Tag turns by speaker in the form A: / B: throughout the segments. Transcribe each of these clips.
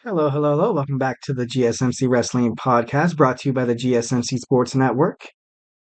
A: Hello, hello, hello. Welcome back to the GSMC Wrestling Podcast, brought to you by the GSMC Sports Network.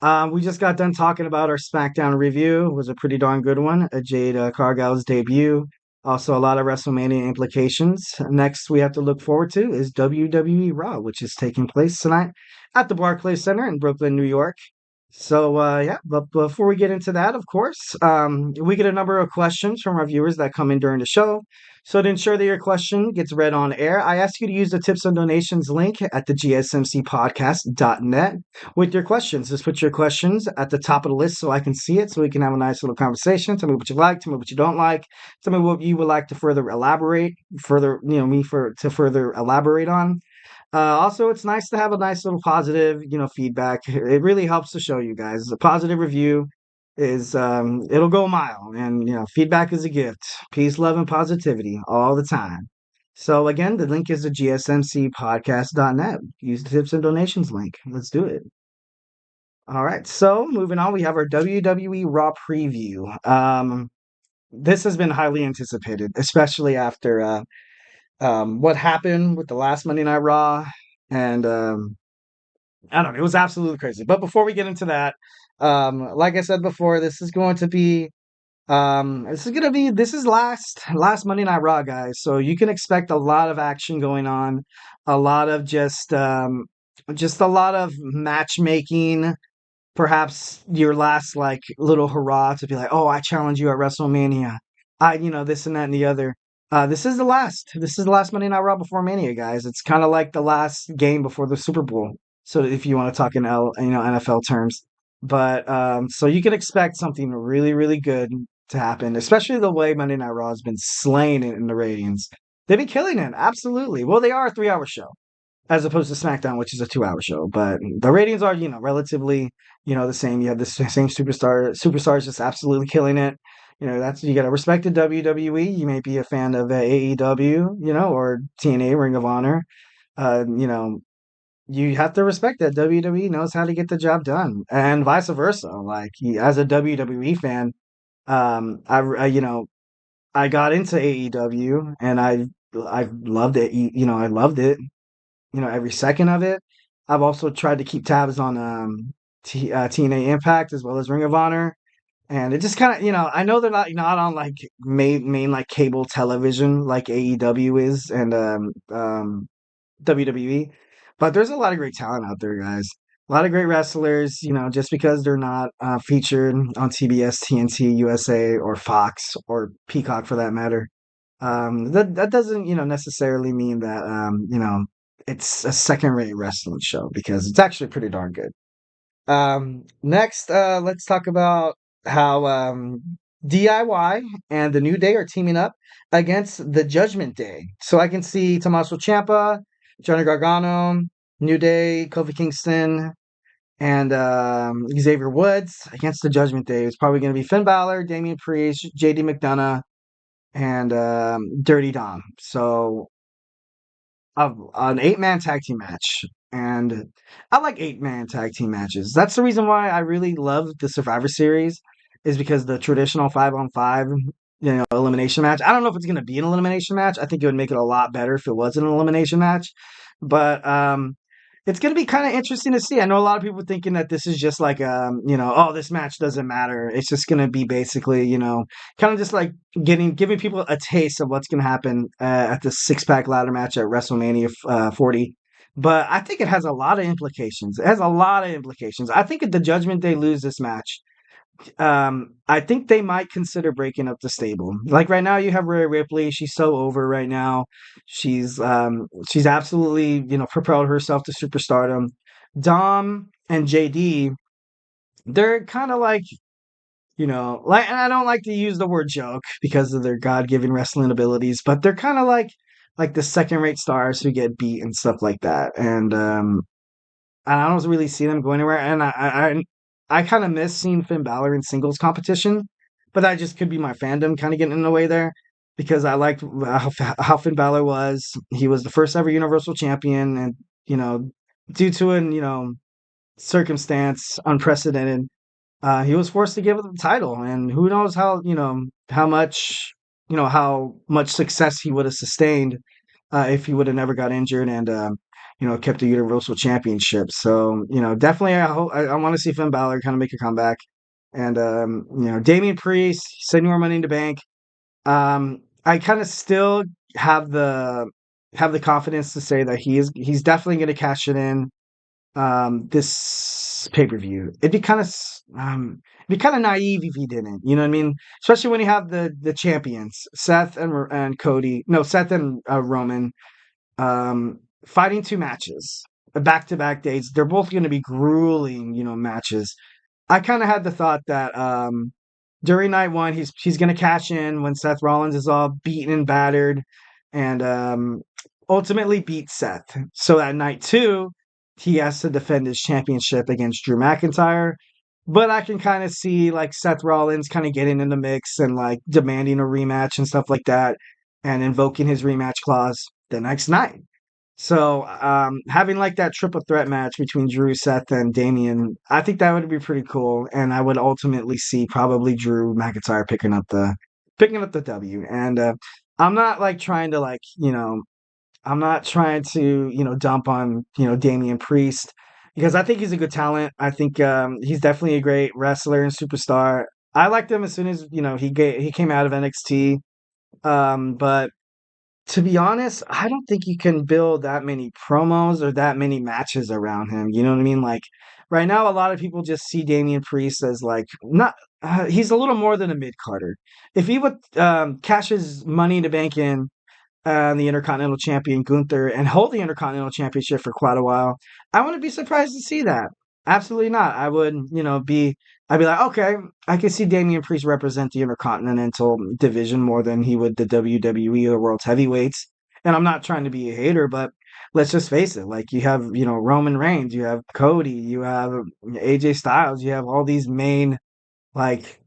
A: We just got done talking about our SmackDown review. It was a pretty darn good one. Jade Cargill's debut. Also, a lot of WrestleMania implications. Next, we have to look forward to is WWE Raw, which is taking place tonight at the Barclays Center in Brooklyn, New York. So, yeah, but before we get into that, of course, we get a number of questions from our viewers that come in during the show. So, to ensure that your question gets read on air, I ask you to use the tips and donations link at the gsmcpodcast.net with your questions. Just put your questions at the top of the list so I can see it, so we can have a nice little conversation. Tell me what you like, tell me what you don't like, tell me what you would like to further elaborate, to further elaborate on. Also, it's nice to have a nice little positive, feedback. It really helps the show, you guys. A positive review is it'll go a mile, and feedback is a gift. Peace, love, and positivity all the time. So again, the link is the gsmcpodcast.net. Use the tips and donations link. Let's do it. All right. So moving on, we have our WWE Raw preview. This has been highly anticipated, especially after what happened with the last Monday Night Raw, and I don't know, it was absolutely crazy. But before we get into that, like I said before, this is last Monday Night Raw, guys. So you can expect a lot of action going on, a lot of just a lot of matchmaking. Perhaps your last like little hurrah to be like, oh, I challenge you at WrestleMania. This and that and the other. This is the last. This is the last Monday Night Raw before Mania, guys. It's kind of like the last game before the Super Bowl. So if you want to talk in NFL terms, but so you can expect something really really good to happen, especially the way Monday Night Raw has been slaying it in the ratings. They've been killing it, absolutely. Well, they are a 3 hour show as opposed to SmackDown, which is a 2 hour show. But the ratings are, relatively, the same. You have the same superstars just absolutely killing it. You got to respect the WWE. You may be a fan of AEW, or TNA, Ring of Honor. Uh, you know, you have to respect that WWE knows how to get the job done, and vice versa. Like as a WWE fan, I got into AEW and I loved it. I loved it, every second of it. I've also tried to keep tabs on TNA Impact as well as Ring of Honor, and it just kind of, I know they're not on like main like cable television like AEW is and WWE, but there's a lot of great talent out there, guys. A lot of great wrestlers, just because they're not featured on TBS, TNT, USA, or Fox, or Peacock for that matter. That doesn't, necessarily mean that, it's a second-rate wrestling show because it's actually pretty darn good. Next, let's talk about how DIY and the New Day are teaming up against the Judgment Day. So I can see Tommaso Ciampa, Johnny Gargano, New Day, Kofi Kingston, and Xavier Woods against the Judgment Day. It's probably going to be Finn Balor, Damian Priest, JD McDonough, and Dirty Dom. So an 8-man tag team match. And I like 8-man tag team matches. That's the reason why I really love the Survivor Series, is because the traditional 5-on-5, elimination match. I don't know if it's going to be an elimination match. I think it would make it a lot better if it was an elimination match. But it's going to be kind of interesting to see. I know a lot of people thinking that this is just like, oh, this match doesn't matter. It's just going to be basically, kind of just like giving people a taste of what's going to happen at the six-pack ladder match at WrestleMania 40. But I think it has a lot of implications. It has a lot of implications. I think if the Judgment Day lose this match, I think they might consider breaking up the stable. Like right now, you have Rhea Ripley. She's so over right now. She's absolutely propelled herself to superstardom. Dom and JD, they're kind of like like, and I don't like to use the word joke because of their God-given wrestling abilities, but they're kind of like the second-rate stars who get beat and stuff like that. And I don't really see them going anywhere. And I kind of miss seeing Finn Balor in singles competition, but that just could be my fandom kind of getting in the way there, because I liked how Finn Balor was. He was the first ever Universal Champion, and due to an circumstance unprecedented, he was forced to give up the title, and who knows how much success he would have sustained if he would have never got injured and kept the Universal Championship. So definitely, I want to see Finn Balor kind of make a comeback, and Damian Priest, Senor Money in the Bank. I kind of still have the confidence to say that he's definitely going to cash it in this pay-per-view. It'd be kind of naive if he didn't. You know what I mean? Especially when you have the champions, Seth and Cody. No, Seth and Roman fighting two matches, back-to-back dates. They're both going to be grueling, matches. I kind of had the thought that during night one, he's going to cash in when Seth Rollins is all beaten and battered, and ultimately beat Seth. So at night two, he has to defend his championship against Drew McIntyre. But I can kind of see like Seth Rollins kind of getting in the mix and like demanding a rematch and stuff like that, and invoking his rematch clause the next night. So having like that triple threat match between Drew, Seth, and Damian, I think that would be pretty cool. And I would ultimately see probably Drew McIntyre picking up the W. And I'm not like trying to I'm not trying to dump on Damian Priest because I think he's a good talent. I think he's definitely a great wrestler and superstar. I liked him as soon as he came out of NXT. But to be honest, I don't think you can build that many promos or that many matches around him. You know what I mean? Like right now, a lot of people just see Damian Priest as like not. He's a little more than a mid Carter. If he would cash his money to bank in the Intercontinental Champion Gunther and hold the Intercontinental Championship for quite a while, I wouldn't be surprised to see that. Absolutely not. I would, I'd be like, okay, I can see Damian Priest represent the Intercontinental division more than he would the WWE or World's Heavyweights. And I'm not trying to be a hater, but let's just face it. Like you have, Roman Reigns, you have Cody, you have AJ Styles, you have all these main like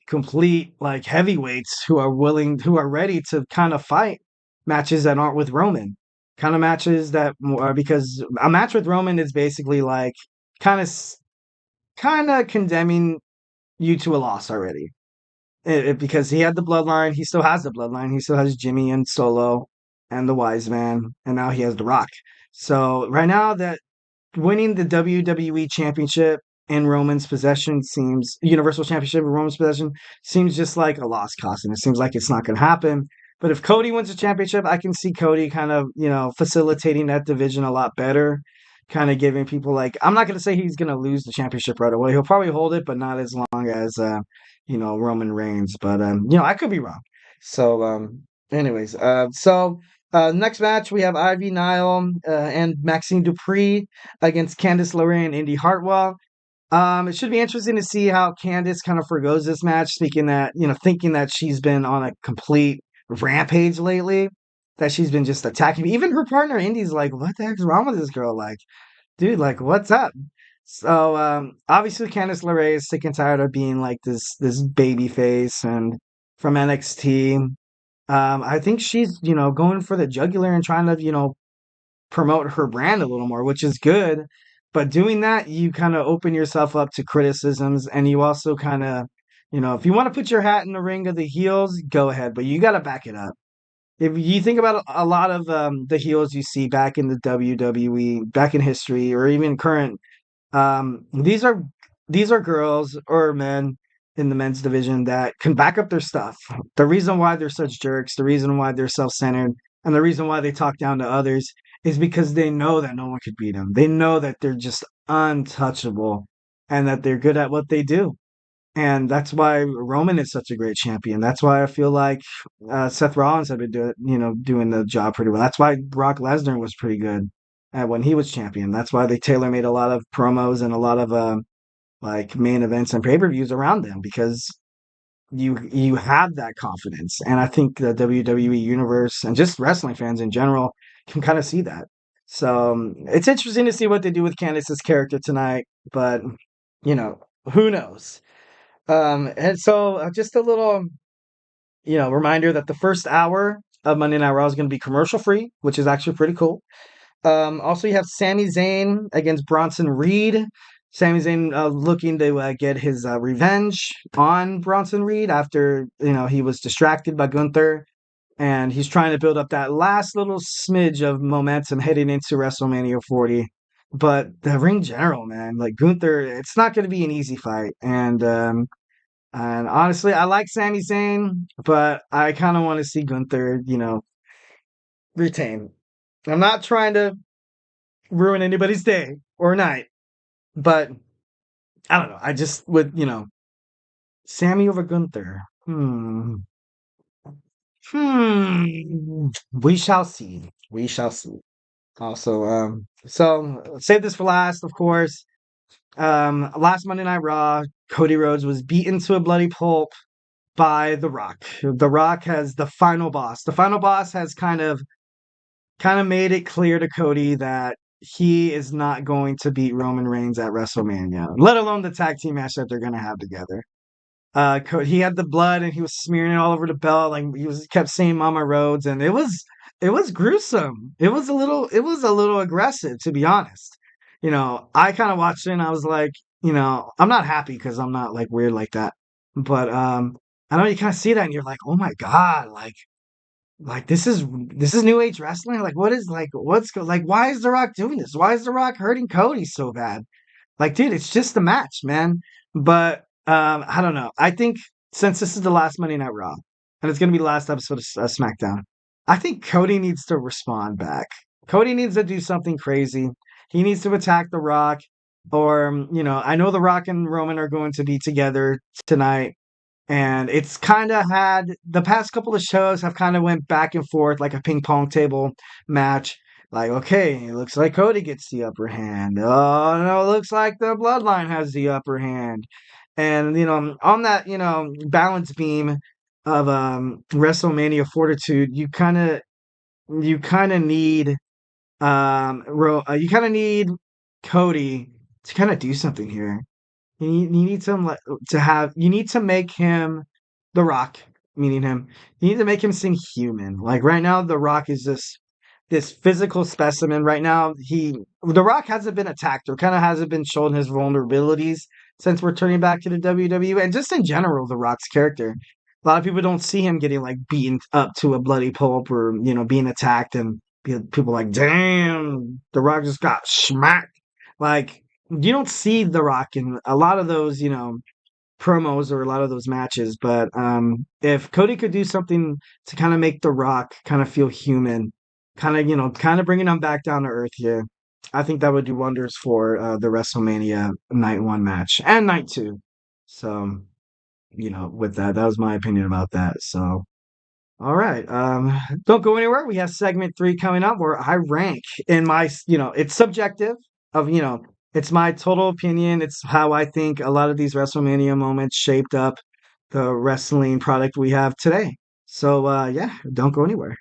A: complete like heavyweights who are ready to kind of fight matches that aren't with Roman. Kind of matches that because a match with Roman is basically like kind of kind of condemning you to a loss already. Because he had the bloodline, he still has the bloodline. He still has Jimmy and Solo and the Wise Man, and now he has The Rock. So right now that winning the WWE Championship in Roman's possession seems Universal Championship in Roman's possession seems just like a lost cause, and it seems like it's not going to happen. But if Cody wins the championship, I can see Cody kind of facilitating that division a lot better, kind of giving people like I'm not going to say he's going to lose the championship right away. He'll probably hold it, but not as long as Roman Reigns. But I could be wrong. So anyways, next match, we have Ivy Nile and Maxine Dupree against Candice LeRae and Indy Hartwell. It should be interesting to see how Candice kind of forgoes this match, thinking that she's been on a complete rampage lately, that she's been just attacking me. Even her partner Indy's like, what the heck's wrong with this girl? Like, dude, like, what's up? So obviously Candice LeRae is sick and tired of being like this baby face and from NXT. I think she's, going for the jugular and trying to, promote her brand a little more, which is good. But doing that, you kind of open yourself up to criticisms, and you also kind of, if you want to put your hat in the ring of the heels, go ahead, but you got to back it up. If you think about a lot of the heels you see back in the WWE, back in history, or even current, these are girls or men in the men's division that can back up their stuff. The reason why they're such jerks, the reason why they're self-centered, and the reason why they talk down to others is because they know that no one could beat them. They know that they're just untouchable and that they're good at what they do. And that's why Roman is such a great champion. That's why I feel like Seth Rollins had been doing the job pretty well. That's why Brock Lesnar was pretty good at when he was champion. That's why they tailor made a lot of promos and a lot of like main events and pay-per-views around them because you have that confidence. And I think the WWE universe and just wrestling fans in general can kind of see that. So it's interesting to see what they do with Candice's character tonight, but who knows? And so just a little, reminder that the first hour of Monday Night Raw is going to be commercial free, which is actually pretty cool. Also, you have Sami Zayn against Bronson Reed. Sami Zayn looking to get his revenge on Bronson Reed after he was distracted by Gunther and he's trying to build up that last little smidge of momentum heading into WrestleMania 40. But the ring general, man, like Gunther, it's not going to be an easy fight. And honestly, I like Sami Zayn, but I kind of want to see Gunther, retain. I'm not trying to ruin anybody's day or night, but I don't know. I just would, Sammy over Gunther. We shall see. We shall see. Also, so save this for last, of course. Last Monday Night Raw, Cody Rhodes was beaten to a bloody pulp by The Rock. The Rock has the final boss. The final boss has kind of made it clear to Cody that he is not going to beat Roman Reigns at WrestleMania, let alone the tag team match that they're going to have together. He had the blood and he was smearing it all over the belt. Like he was kept saying Mama Rhodes, and it was gruesome. It was a little aggressive, to be honest. I kind of watched it and I was like, I'm not happy because I'm not like weird like that. But I know you kind of see that and you're like, oh my God, like this is new age wrestling. Like what is like like why is The Rock doing this? Why is The Rock hurting Cody so bad? Like, dude, it's just a match, man. But I don't know. I think since this is the last Monday Night Raw and it's gonna be the last episode of SmackDown, I think Cody needs to respond back. Cody needs to do something crazy. He needs to attack The Rock, or I know The Rock and Roman are going to be together tonight. And it's kind of had the past couple of shows have kind of went back and forth like a ping pong table match. Like, okay, it looks like Cody gets the upper hand. Oh no, it looks like the Bloodline has the upper hand. And on that balance beam of WrestleMania fortitude, you kind of need you kind of need Cody to kind of do something here. You need some you need to make him The Rock, meaning him. You need to make him seem human. Like right now, The Rock is this physical specimen. Right now, The Rock hasn't been attacked or kind of hasn't been shown his vulnerabilities since returning back to the WWE, and just in general, The Rock's character. A lot of people don't see him getting like beaten up to a bloody pulp or being attacked, and people like, damn, The Rock just got smacked. Like you don't see The Rock in a lot of those, promos or a lot of those matches. But if Cody could do something to kind of make The Rock kind of feel human, kind of bringing him back down to earth here, I think that would do wonders for the WrestleMania Night 1 match and Night 2. So, with that was my opinion about that. So, all right. Don't go anywhere. We have segment 3 coming up where I rank in my, it's subjective of, it's my total opinion. It's how I think a lot of these WrestleMania moments shaped up the wrestling product we have today. So, yeah, don't go anywhere.